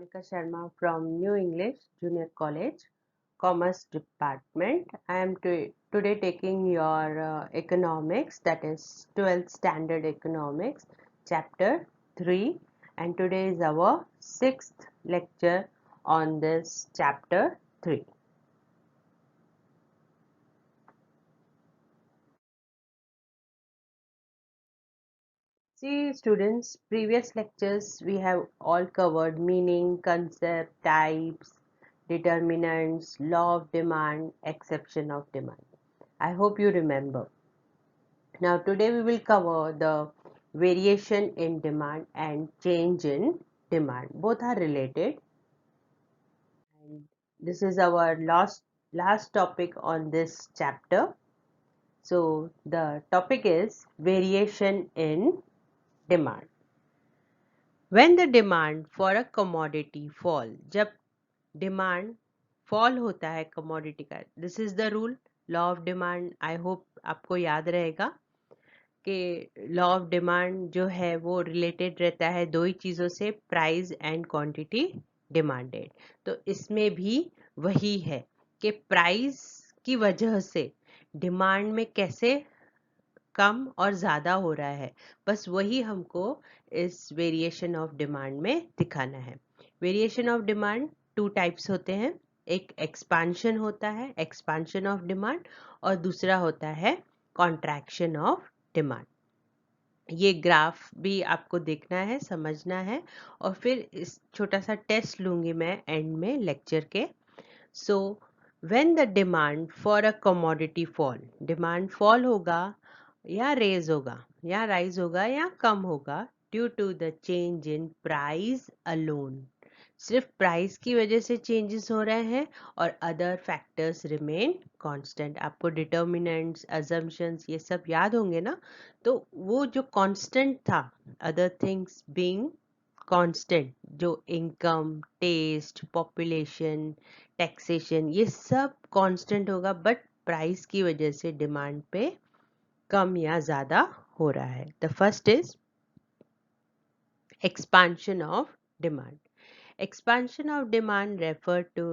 Monica Sharma from New English Junior College, Commerce Department. I am today taking your economics, that is 12th standard economics, chapter 3, and today is our 6th lecture on this chapter 3. See students, previous lectures we have all covered meaning, concept, types, determinants, law of demand, exception of demand. I hope you remember. Now today we will cover the variation in demand and change in demand. Both are related. And this is our last topic on this chapter. So the topic is variation in demand. When the demand for a commodity fall, जब demand fall होता है commodity का, this is the rule, law of demand. I hope आपको याद रहेगा कि law of demand जो है वो रिलेटेड रहता है दो ही चीज़ों से, प्राइस एंड क्वांटिटी डिमांडेड. तो इसमें भी वही है कि प्राइस की वजह से डिमांड में कैसे कम और ज़्यादा हो रहा है, बस वही हमको इस वेरिएशन ऑफ डिमांड में दिखाना है. Variation of demand two types होते हैं. एक एक्सपांशन होता है, एक्सपांशन ऑफ डिमांड, और दूसरा होता है कॉन्ट्रैक्शन ऑफ डिमांड. ये ग्राफ भी आपको देखना है, समझना है, और फिर इस छोटा सा टेस्ट लूंगी मैं एंड में लेक्चर के. So when the demand for a commodity fall, demand fall होगा या रेज होगा या राइज होगा या कम होगा due to the change in price alone. सिर्फ प्राइस की वजह से चेंजेस हो रहे हैं और अदर फैक्टर्स रिमेन कांस्टेंट. आपको डिटर्मिनेंट्स, अजम्पशंस ये सब याद होंगे ना. तो वो जो कांस्टेंट था, अदर थिंग्स बीइंग कांस्टेंट, जो इनकम, टेस्ट, पॉपुलेशन, टैक्सेशन, ये सब कांस्टेंट होगा, बट प्राइस की वजह से डिमांड पे कम या ज़्यादा हो रहा है. The first is expansion of demand. Expansion of demand refer to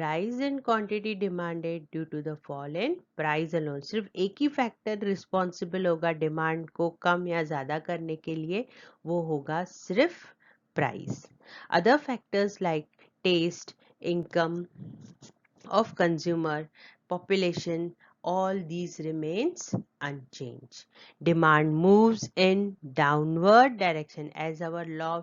rise in quantity demanded due to the fall in price alone. सिर्फ एक ही फैक्टर रिस्पॉन्सिबल होगा डिमांड को कम या ज़्यादा करने के लिए, वो होगा सिर्फ price. Other factors like taste, income of consumer, population, all these remains unchanged. Demand moves in downward direction as our law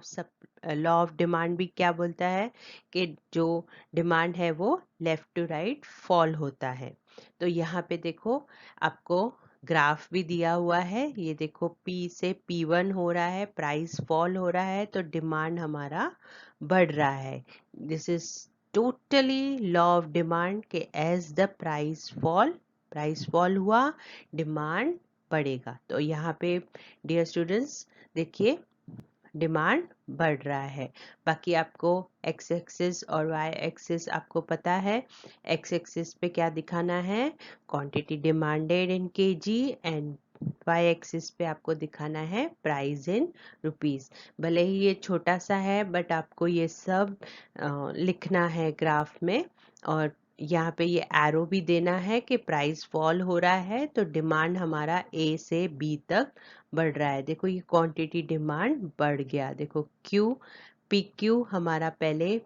of demand भी क्या बोलता है कि जो डिमांड है वो लेफ्ट टू राइट फॉल होता है. तो यहाँ पे देखो आपको ग्राफ भी दिया हुआ है. ये देखो P से P1 हो रहा है, प्राइस फॉल हो रहा है, तो डिमांड हमारा बढ़ रहा है. This is totally law of demand के एज द प्राइस फॉल हुआ, डिमांड बढ़ेगा. तो यहाँ पे डियर स्टूडेंट्स देखिए डिमांड बढ़ रहा है. बाकी आपको एक्स एक्सिस और वाई एक्सिस आपको पता है. एक्स एक्सिस पे क्या दिखाना है, quantity demanded in KG, and Y axis पे आपको दिखाना है प्राइस इन रुपीस. भले ही ये छोटा सा है बट आपको ये सब लिखना है ग्राफ में. और यहाँ पे ये एरो भी देना है कि प्राइस फॉल हो रहा है तो डिमांड हमारा ए से बी तक बढ़ रहा है. देखो ये क्वांटिटी डिमांड बढ़ गया. देखो क्यू, पी क्यू हमारा पहले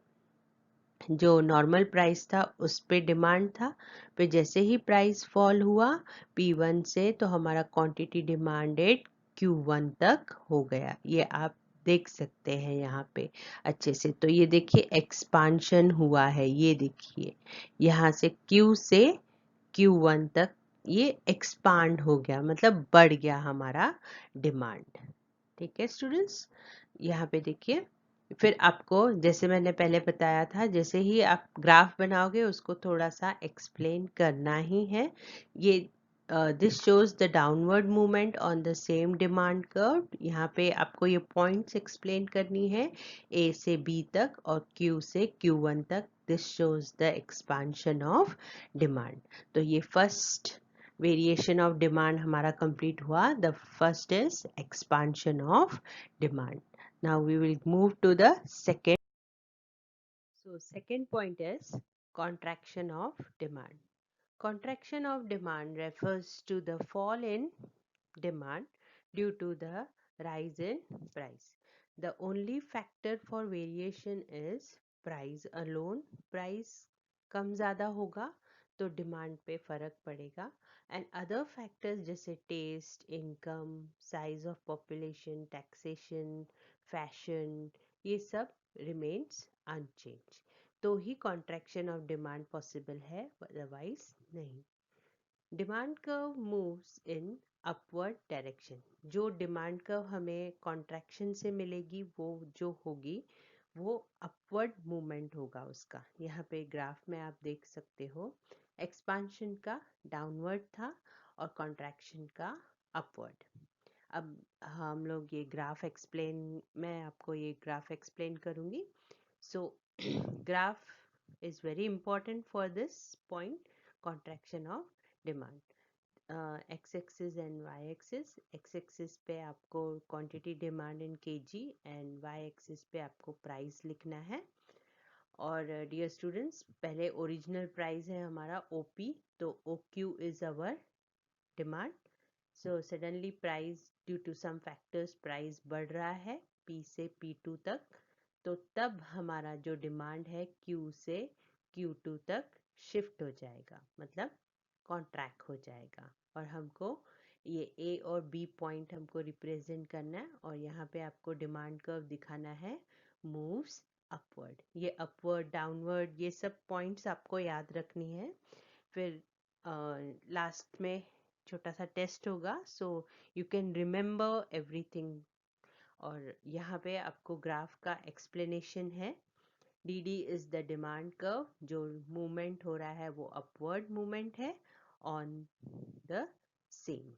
जो नॉर्मल प्राइस था उस पे डिमांड था, फिर जैसे ही प्राइस फॉल हुआ P1 से तो हमारा क्वांटिटी डिमांडेड Q1 तक हो गया. ये आप देख सकते हैं यहाँ पे अच्छे से. तो ये देखिए एक्सपांशन हुआ है, ये देखिए यहाँ से Q से Q1 तक ये एक्सपांड हो गया, मतलब बढ़ गया हमारा डिमांड. ठीक है स्टूडेंट्स, यहाँ पे देखिए. फिर आपको जैसे मैंने पहले बताया था, जैसे ही आप ग्राफ बनाओगे उसको थोड़ा सा एक्सप्लेन करना ही है. ये this shows the downward movement on the same demand curve. यहाँ पे आपको ये पॉइंट्स एक्सप्लेन करनी है ए से बी तक और क्यू से Q1 तक. This shows the expansion of demand. तो ये फर्स्ट वेरिएशन ऑफ डिमांड हमारा कंप्लीट हुआ. The first is expansion of demand. Now we will move to the second So second point is contraction of demand. Contraction of demand refers to the fall in demand due to the rise in price. The only factor for variation is price alone. Price कम ज़्यादा होगा तो demand पे फर्क पड़ेगा and other factors जैसे taste, income, size of population, taxation, fashion, ये सब रिमेन्स अनचेंज तो ही कॉन्ट्रैक्शन ऑफ डिमांड पॉसिबल है, अदरवाइज नहीं. Demand curve moves in upward direction. जो डिमांड कर्व हमें कॉन्ट्रैक्शन से मिलेगी वो जो होगी वो अपवर्ड मूवमेंट होगा उसका. यहाँ पे ग्राफ में आप देख सकते हो एक्सपांशन का डाउनवर्ड था और कॉन्ट्रैक्शन का अपवर्ड. अब हम लोग ये ग्राफ एक्सप्लेन मैं आपको ये ग्राफ एक्सप्लेन करूँगी. सो graph is very important for this point, contraction of demand. X axis and Y axis. X axis पे आपको quantity demand in kg and Y axis पे आपको price लिखना है. और डियर स्टूडेंट्स पहले ओरिजिनल प्राइस है हमारा OP, तो OQ is our demand. So suddenly price due to some factors price बढ़ रहा है P से P2 तक, तो तब हमारा जो डिमांड है Q से Q2 तक शिफ्ट हो जाएगा, मतलब कॉन्ट्रैक्ट हो जाएगा. और हमको ये A और B पॉइंट हमको रिप्रेजेंट करना है और यहाँ पे आपको डिमांड कर्व दिखाना है मूव्स अपवर्ड. ये अपवर्ड डाउनवर्ड ये सब पॉइंट्स आपको याद रखनी है. फिर लास्ट में छोटा सा टेस्ट होगा so you can remember everything. और यहाँ पे आपको ग्राफ का एक्सप्लेनेशन है. D D is the demand curve. जो मूवमेंट हो रहा है वो अपवर्ड मूवमेंट है ऑन द सेम.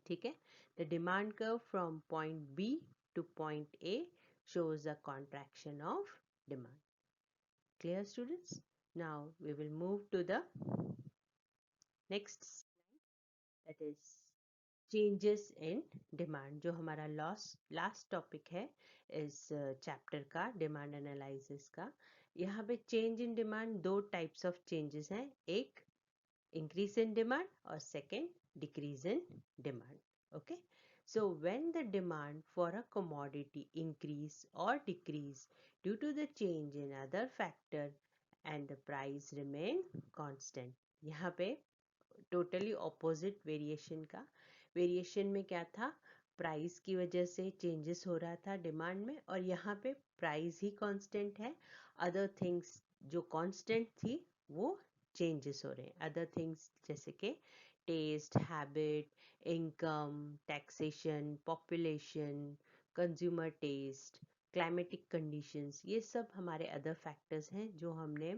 ठीक है. The demand curve from point B to point A shows a contraction of demand. Clear, students? Now we will move to the next slide, that is changes in demand. जो हमारा last topic है इस chapter का demand analysis का. यहाँ पे change in demand दो types of changes हैं. एक increase in demand or second decrease in demand. Okay, so when the demand for a commodity increase or decrease due to the change in other factor and the price remain constant. यहाँ पे totally opposite variation का. Variation में क्या था, price की वजह से changes हो रहा था डिमांड में और यहाँ पे प्राइस ही कांस्टेंट है. अदर थिंग्स जो कांस्टेंट थी वो चेंजेस हो रहे हैं. अदर थिंग्स जैसे कि taste, habit, income, taxation, population, consumer taste, climatic conditions, ये सब हमारे अदर फैक्टर्स हैं जो हमने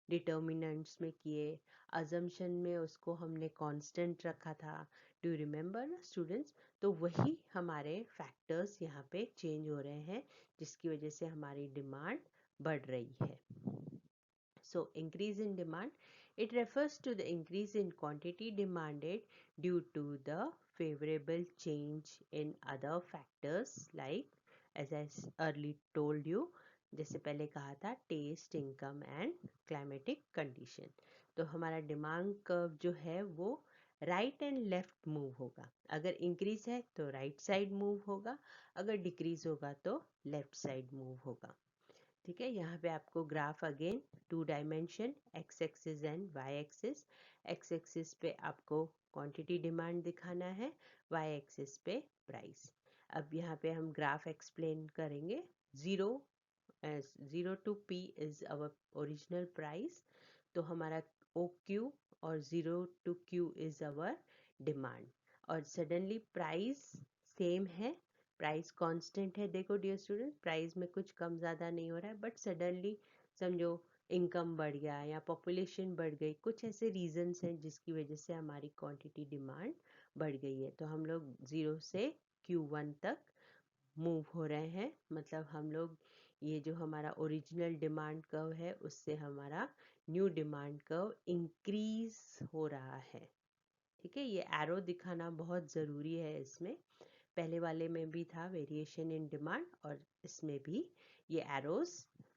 डिटर्मिनेंट्स में किए. अजम्पशन में उसको हमने कांस्टेंट रखा था. डू यू रिमेम्बर ना स्टूडेंट्स? तो वही हमारे फैक्टर्स यहाँ पे चेंज हो रहे हैं जिसकी वजह से हमारी डिमांड बढ़ रही है. So increase in demand, it refers to the increase in quantity demanded due to the favorable change in other factors like as I early told you, जैसे पहले कहा था taste, income and climatic condition. तो हमारा demand curve जो है वो right and left move होगा. अगर इंक्रीज है तो राइट साइड मूव होगा, अगर डिक्रीज होगा तो लेफ्ट साइड मूव होगा. ठीक है. यहाँ पे आपको graph again 2 dimension X axis and Y axis. X axis पे आपको क्वांटिटी डिमांड दिखाना है, वाई एक्सिस पे प्राइस. अब यहाँ पे हम ग्राफ एक्सप्लेन करेंगे. Zero zero to P is our original price, तो हमारा ओ क्यू और zero to Q is our demand. और सडनली प्राइस सेम है, प्राइस कांस्टेंट है. देखो डियर स्टूडेंट, प्राइस में कुछ कम ज़्यादा नहीं हो रहा है, बट सडनली समझो इनकम बढ़ गया या पॉपुलेशन बढ़ गई, कुछ ऐसे रीजंस हैं जिसकी वजह से हमारी क्वांटिटी डिमांड बढ़ गई है. तो हम लोग ज़ीरो से Q1 तक मूव हो रहे हैं. मतलब हम लोग ये जो हमारा ओरिजिनल डिमांड कर्व है उससे हमारा न्यू डिमांड कर्व इंक्रीज हो रहा है. ठीक है. ये एरो दिखाना बहुत ज़रूरी है. इसमें पहले वाले में भी था वेरिएशन इन डिमांड और इसमें भी ये एरोस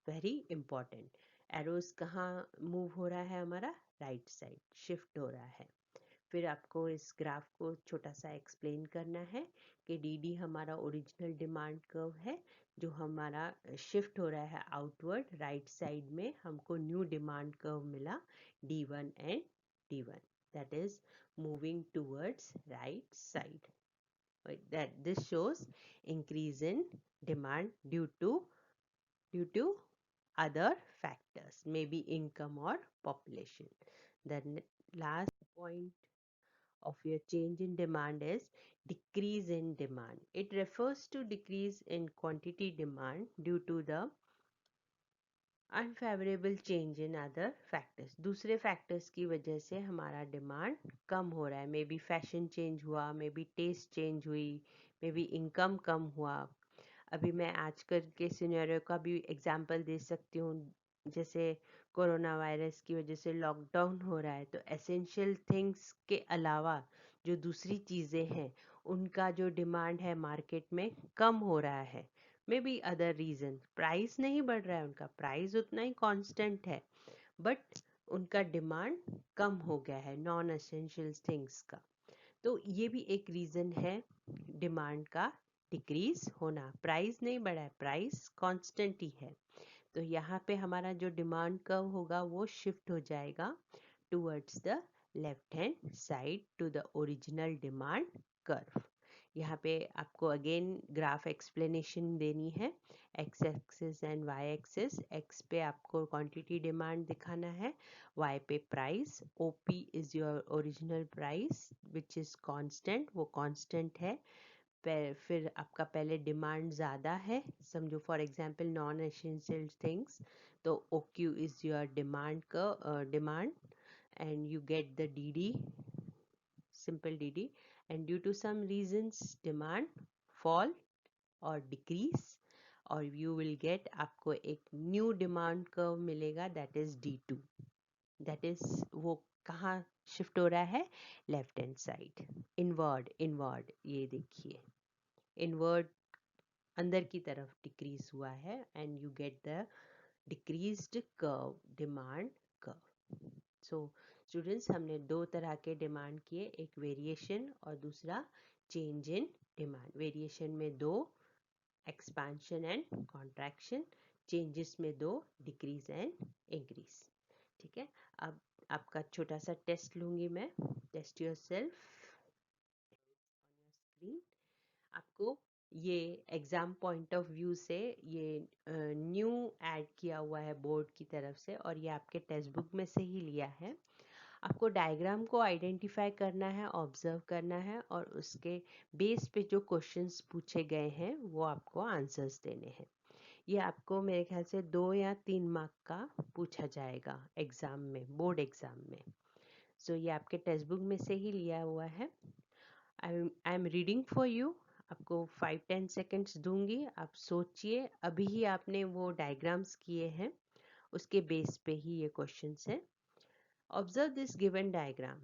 वेरी इंपॉर्टेंट। एरोज कहाँ मूव हो रहा है हमारा? राइट साइड शिफ्ट हो रहा है। फिर आपको इस ग्राफ को छोटा सा एक्सप्लेन करना है कि डी हमारा ओरिजिनल डिमांड कर्व है जो हमारा शिफ्ट हो रहा है आउटवर्ड। राइट साइड में हमको न्यू डिमांड कर्व मिला D1 and D1, that is moving towards right side. That this shows increase in demand due to other factors, maybe income or population. The last point of your change in demand is decrease in demand. It refers to decrease in quantity demand due to the unfavourable change in other factors. दूसरे factors की वजह से हमारा demand कम हो रहा है। May B fashion change हुआ, मे बी टेस्ट चेंज हुई, मे बी इनकम कम हुआ। अभी मैं आजकल के सिनेरियो का भी एग्जांपल दे सकती हूँ। जैसे कोरोना वायरस की वजह से लॉकडाउन हो रहा है, तो एसेंशियल थिंग्स के अलावा जो दूसरी चीज़ें हैं उनका जो डिमांड है मार्केट में कम हो रहा है। May be other reason, price नहीं बढ़ रहा है, उनका प्राइस उतना ही कांस्टेंट है, बट उनका डिमांड कम हो गया है नॉन एसेंशियल थिंग्स का। तो ये भी एक रीजन है डिमांड का डिक्रीज होना। प्राइस नहीं बढ़ा है, प्राइस कांस्टेंट ही है। तो यहाँ पे हमारा जो डिमांड कर्व होगा वो शिफ्ट हो जाएगा towards the left hand side to the original demand curve. यहाँ पे आपको अगेन ग्राफ एक्सप्लेनेशन देनी है। X axis and Y axis. X पे आपको क्वांटिटी डिमांड दिखाना है, वाई पे price. OP is your original price which is constant, वो कांस्टेंट है। फिर आपका पहले डिमांड ज़्यादा है, समझो for example non essential things, तो O Q is your demand का demand and you get the D simple dd, and due to some reasons demand fall or decrease, और you will get आपको एक new demand curve मिलेगा that is D2। That is वो कहाँ shift हो रहा है? Left hand side, inward. Inward ये देखिए, इनवर्ड अंदर की तरफ डिक्रीज हुआ है and you get the decreased curve, demand curve. So students, हमने दो तरह के डिमांड किए, एक वेरिएशन और दूसरा चेंज इन डिमांड। वेरिएशन में दो, एक्सपेंशन एंड कॉन्ट्रैक्शन। चेंजेस में दो, डिक्रीज एंड इंक्रीज। ठीक है, अब आपका छोटा सा टेस्ट लूंगी मैं। Test yourself on your screen. आपको ये एग्जाम पॉइंट ऑफ व्यू से ये न्यू ऐड किया हुआ है बोर्ड की तरफ से, और ये आपके टेक्स्ट बुक में से ही लिया है। आपको डायग्राम को आइडेंटिफाई करना है, ऑब्जर्व करना है, और उसके बेस पे जो क्वेश्चंस पूछे गए हैं वो आपको आंसर्स देने हैं। ये आपको मेरे ख्याल से 2 या 3 मार्क का पूछा जाएगा एग्जाम में, बोर्ड एग्जाम में। सो ये आपके टेक्स्ट बुक में से ही लिया हुआ है। I am reading for you. आपको 5-10 सेकेंड्स दूंगी, आप सोचिए। अभी ही आपने वो डायग्राम्स किए हैं, उसके बेस पे ही ये क्वेश्चंस हैं। Observe this given diagram.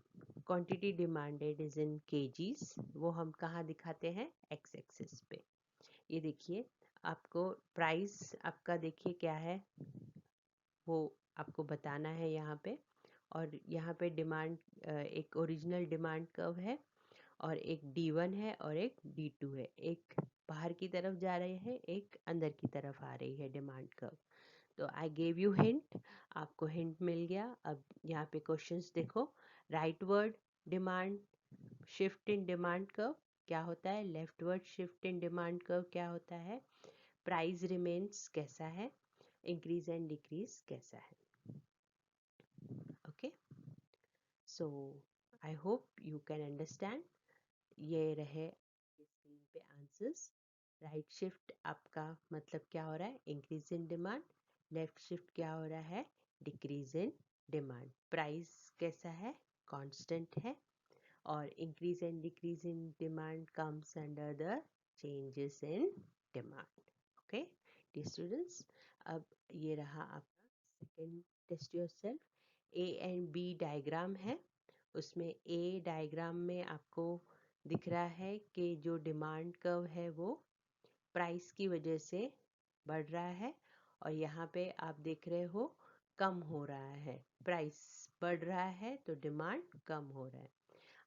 Quantity demanded is in KGs, वो हम कहाँ दिखाते हैं? एक्स एक्सिस पे। ये देखिए, आपको प्राइस आपका देखिए क्या है वो आपको बताना है यहाँ पे। और यहाँ पे डिमांड, एक ओरिजिनल डिमांड कर्व है, और एक D1 है और एक D2 है। एक बाहर की तरफ जा रही है, एक अंदर की तरफ आ रही है डिमांड कर्व। तो आई गेव यू हिंट, आपको हिंट मिल गया। अब यहाँ पे क्वेश्चंस देखो। Right word demand shift in demand curve क्या होता है? Left word shift in demand curve क्या होता है? प्राइस रिमेन्स कैसा है? इंक्रीज एंड डिक्रीज कैसा है? Okay, so I hope you can understand. ये रहे स्क्रीन पे आंसर्स। राइट शिफ्ट आपका मतलब क्या हो रहा है? Increase in demand. Left shift क्या हो रहा है? Decrease in demand. प्राइस कैसा है? कांस्टेंट है। और increase and decrease in demand comes under the changes in demand. Okay dear students, अब ये रहा आपका second test yourself. A and B diagram है, उसमें ए डायग्राम में आपको दिख रहा है कि जो डिमांड कर्व है वो प्राइस की वजह से बढ़ रहा है, और यहाँ पे आप देख रहे हो कम हो रहा है, प्राइस बढ़ रहा है तो डिमांड कम हो रहा है।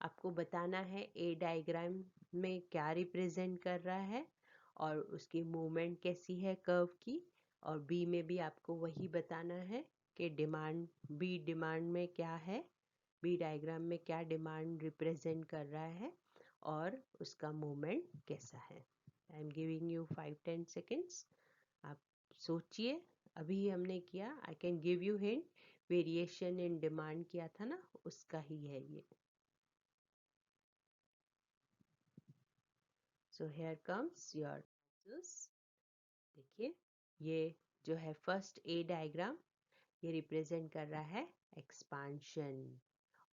आपको बताना है ए डायग्राम में क्या रिप्रेजेंट कर रहा है और उसकी मूवमेंट कैसी है कर्व की, और बी में भी आपको वही बताना है कि डिमांड बी डिमांड में क्या है, बी डायग्राम में क्या डिमांड रिप्रेजेंट कर रहा है और उसका मूवमेंट कैसा है। I am giving you 5-10 seconds, आप सोचिए। अभी हमने किया, I can give you hint, variation in demand किया था ना, उसका ही है ये। So here comes your answers. देखिए, ये जो है फर्स्ट ए डायग्राम, ये रिप्रेजेंट कर रहा है एक्सपांशन,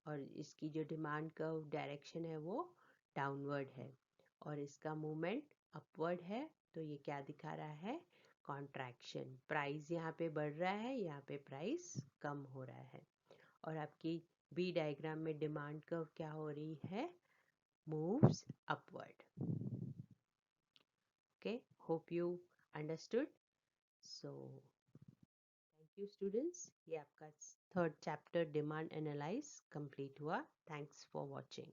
और इसकी जो डिमांड कर्व डायरेक्शन है वो डाउनवर्ड है, और इसका मूवमेंट अपवर्ड है। तो ये क्या दिखा रहा है, कॉन्ट्रैक्शन। प्राइस यहाँ पे बढ़ रहा है, यहाँ पे प्राइस कम हो रहा है। और आपकी बी डायग्राम में डिमांड कर्व क्या हो रही है, moves upward. Okay, hope you understood. So thank you students, ये आपका third chapter demand analyse complete हुआ। Thanks for watching.